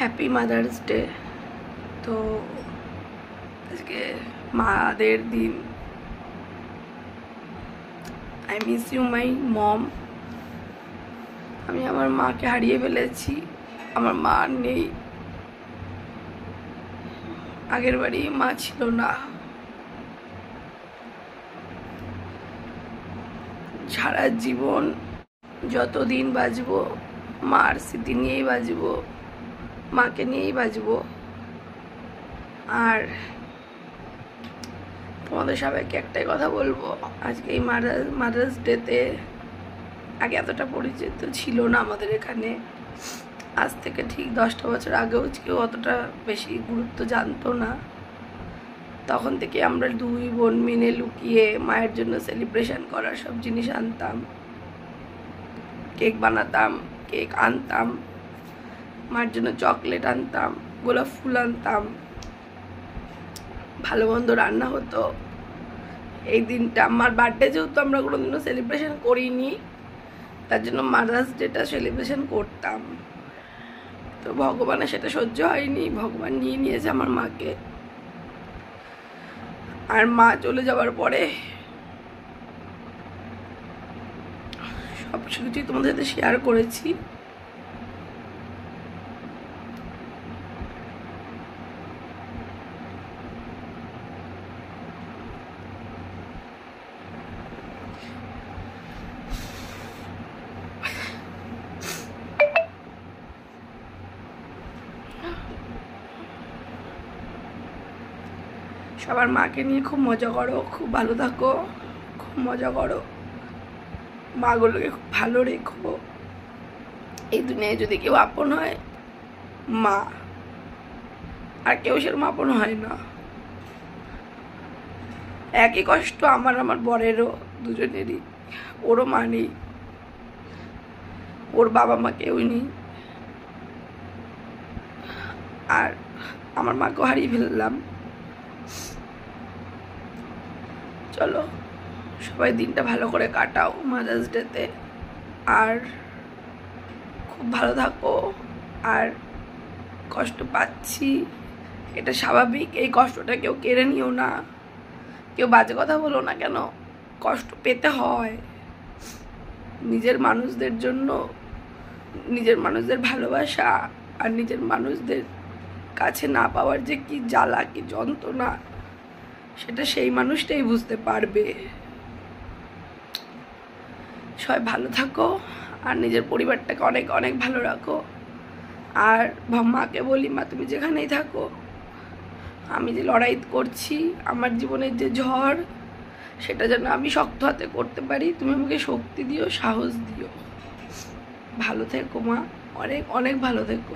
Happy mother's day. তো আজকে মাদের দিন। আই মিস ইউ মাই মম। আমি আমার মাকে হারিয়ে ফেলেছি, আমার মা নেই। আগের বাড়ি মা ছিল না। সারা জীবন যতদিন বাঁচবো মার স্মৃতি নিয়েই বাঁচবো, মাকে নিয়েই বাঁচবো। আর তোমাদের সবাইকে একটাই কথা বলবো, আজকে এই মাদার্স ডেতে আগে এতটা পরিচিত ছিল না আমাদের এখানে। আজ থেকে ঠিক 10টা বছর আগেও কেউ অতটা বেশি গুরুত্ব জানতো না। তখন থেকে আমরা দুই বোন মিলে লুকিয়ে মায়ের জন্য সেলিব্রেশন করার সব জিনিস আনতাম, কেক বানাতাম, কেক আনতাম, মায়ের জন্য চকলেট আনতাম, গোলাপ ফুল আনতাম, ভালো মন্দ রান্না হতো। এই দিনটা আমার বার্থডে যেহেতু আমরা কোনোদিনও সেলিব্রেশন করিনি, তার জন্য মাদার্স ডেটা সেলিব্রেশন করতাম। তো ভগবানের সেটা সহ্য হয়নি, ভগবান নিয়ে নিয়েছে আমার মাকে। আর মা চলে যাওয়ার পরে সব কিছুই তোমাদের সাথে শেয়ার করেছি। সবার মাকে নিয়ে খুব মজা করো, খুব ভালো থাকো, খুব মজা করো, মাগুলোকে খুব ভালো রেখো। এই দুনিয়ায় যদি কেউ আপন হয় মা, আর কেউ সেরকম আপন হয় না। একই কষ্ট আমার বরেরও, দুজনেরই। ওরও মা নেই, ওর বাবা মা কেউ নেই। আর আমার মাকেও হারিয়ে ফেললাম। চলো সবাই দিনটা ভালো করে কাটাও মাদার্স ডেতে, আর খুব ভালো থাকো। আর কষ্ট পাচ্ছি, এটা স্বাভাবিক। এই কষ্টটা কেউ কেড়ে নিও না, কেউ বাজে কথা বলো না কেন। কষ্ট পেতে হয় নিজের মানুষদের জন্য, নিজের মানুষদের ভালোবাসা আর নিজের মানুষদের কাছে না পাওয়ার যে কি জ্বালা, কি যন্ত্রণা, সেটা সেই মানুষটাই বুঝতে পারবে। সবাই ভালো থাকো আর নিজের পরিবারটাকে অনেক অনেক ভালো রাখো। আর মাকে বলি, মা তুমি যেখানেই থাকো, আমি যে লড়াই করছি, আমার জীবনের যে ঝড়, সেটা যেন আমি শক্ত হাতে করতে পারি। তুমি আমাকে শক্তি দিও, সাহস দিও। ভালো থেকো মা, অনেক অনেক ভালো থেকো।